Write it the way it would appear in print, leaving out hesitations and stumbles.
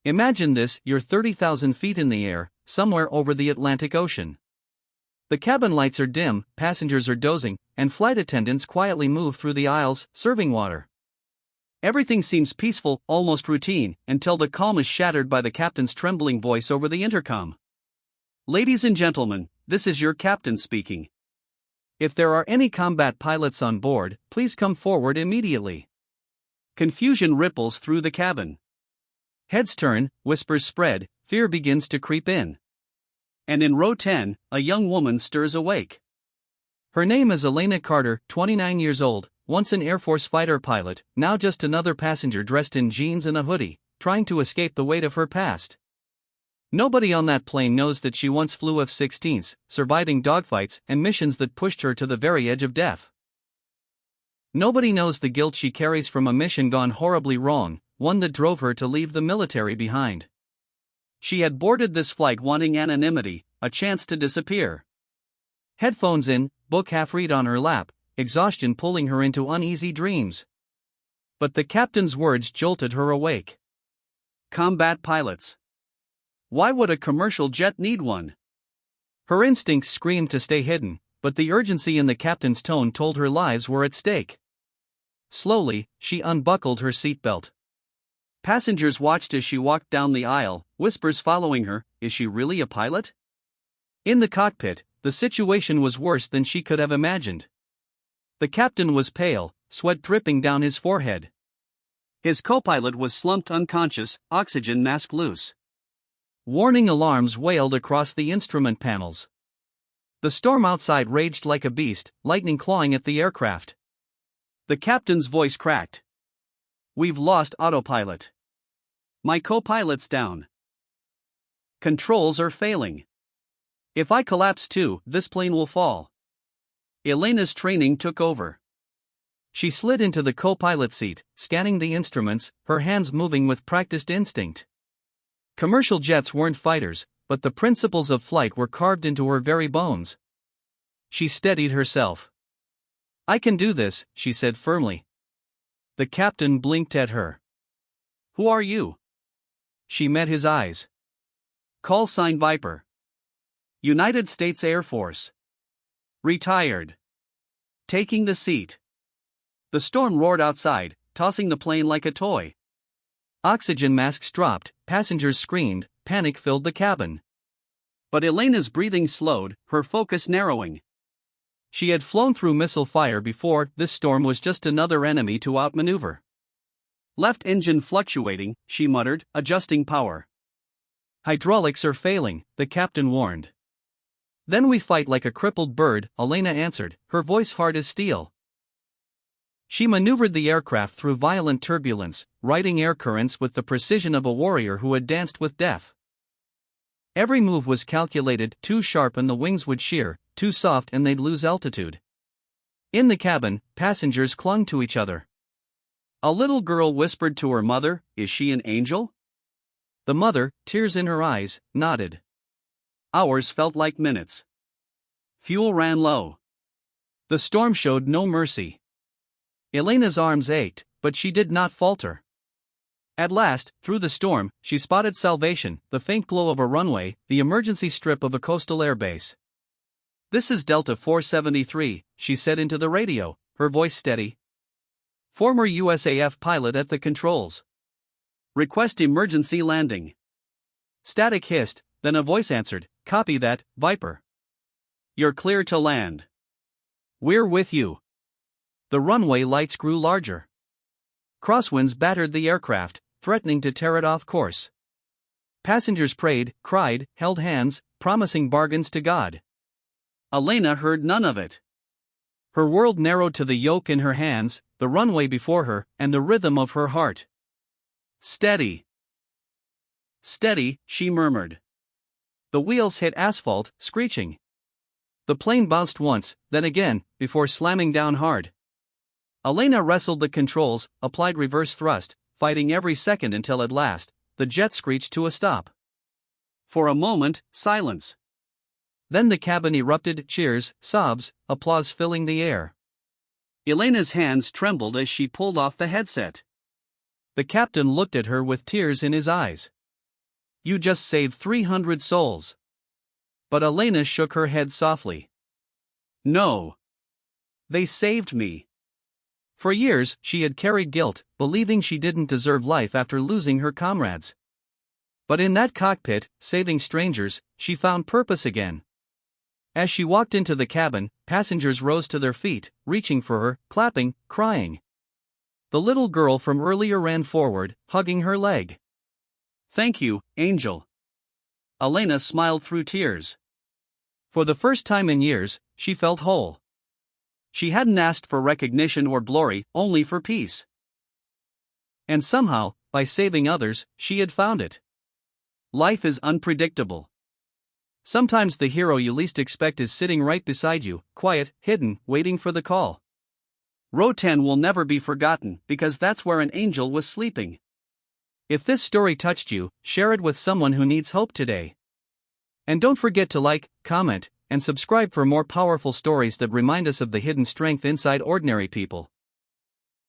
Imagine this, you're 30,000 feet in the air, somewhere over the Atlantic Ocean. The cabin lights are dim, passengers are dozing, and flight attendants quietly move through the aisles, serving water. Everything seems peaceful, almost routine, until the calm is shattered by the captain's trembling voice over the intercom. "Ladies and gentlemen, this is your captain speaking. If there are any combat pilots on board, please come forward immediately." Confusion ripples through the cabin. Heads turn, whispers spread, fear begins to creep in. And in row 10, a young woman stirs awake. Her name is Elena Carter, 29 years old, once an Air Force fighter pilot, now just another passenger dressed in jeans and a hoodie, trying to escape the weight of her past. Nobody on that plane knows that she once flew F-16s, surviving dogfights and missions that pushed her to the very edge of death. Nobody knows the guilt she carries from a mission gone horribly wrong, one that drove her to leave the military behind. She had boarded this flight wanting anonymity, a chance to disappear. Headphones in, book half read on her lap, exhaustion pulling her into uneasy dreams. But the captain's words jolted her awake. Combat pilots. Why would a commercial jet need one? Her instincts screamed to stay hidden, but the urgency in the captain's tone told her lives were at stake. Slowly, she unbuckled her seatbelt. Passengers watched as she walked down the aisle, whispers following her, is she really a pilot? In the cockpit, the situation was worse than she could have imagined. The captain was pale, sweat dripping down his forehead. His co-pilot was slumped unconscious, oxygen mask loose. Warning alarms wailed across the instrument panels. The storm outside raged like a beast, lightning clawing at the aircraft. The captain's voice cracked. "We've lost autopilot. My co-pilot's down. Controls are failing. If I collapse too, this plane will fall." Elena's training took over. She slid into the co-pilot seat, scanning the instruments, her hands moving with practiced instinct. Commercial jets weren't fighters, but the principles of flight were carved into her very bones. She steadied herself. "I can do this," she said firmly. The captain blinked at her. "Who are you?" She met his eyes. "Call sign Viper. United States Air Force. Retired. Taking the seat." The storm roared outside, tossing the plane like a toy. Oxygen masks dropped, passengers screamed, panic filled the cabin. But Elena's breathing slowed, her focus narrowing. She had flown through missile fire before, this storm was just another enemy to outmaneuver. "Left engine fluctuating," she muttered, adjusting power. "Hydraulics are failing," the captain warned. "Then we fight like a crippled bird," Elena answered, her voice hard as steel. She maneuvered the aircraft through violent turbulence, riding air currents with the precision of a warrior who had danced with death. Every move was calculated, too sharp and the wings would shear, too soft and they'd lose altitude. In the cabin, passengers clung to each other. A little girl whispered to her mother, "Is she an angel?" The mother, tears in her eyes, nodded. Hours felt like minutes. Fuel ran low. The storm showed no mercy. Elena's arms ached, but she did not falter. At last, through the storm, she spotted salvation, the faint glow of a runway, the emergency strip of a coastal airbase. "This is Delta 473, she said into the radio, her voice steady. "Former USAF pilot at the controls. Request emergency landing." Static hissed, then a voice answered, "Copy that, Viper. You're clear to land. We're with you." The runway lights grew larger. Crosswinds battered the aircraft, threatening to tear it off course. Passengers prayed, cried, held hands, promising bargains to God. Elena heard none of it. Her world narrowed to the yoke in her hands, the runway before her, and the rhythm of her heart. "Steady. Steady," she murmured. The wheels hit asphalt, screeching. The plane bounced once, then again, before slamming down hard. Elena wrestled the controls, applied reverse thrust, fighting every second until at last, the jet screeched to a stop. For a moment, silence. Then the cabin erupted, cheers, sobs, applause filling the air. Elena's hands trembled as she pulled off the headset. The captain looked at her with tears in his eyes. You just saved 300 souls. But Elena shook her head softly. No. They saved me. For years, she had carried guilt, believing she didn't deserve life after losing her comrades. But in that cockpit, saving strangers, she found purpose again. As she walked into the cabin, passengers rose to their feet, reaching for her, clapping, crying. The little girl from earlier ran forward, hugging her leg. Thank you, Angel. Elena smiled through tears. For the first time in years, she felt whole. She hadn't asked for recognition or glory, only for peace. And somehow, by saving others, she had found it. Life is unpredictable. Sometimes the hero you least expect is sitting right beside you, quiet, hidden, waiting for the call. Row 10 will never be forgotten because that's where an angel was sleeping. If this story touched you, share it with someone who needs hope today. And don't forget to like, comment, and subscribe for more powerful stories that remind us of the hidden strength inside ordinary people.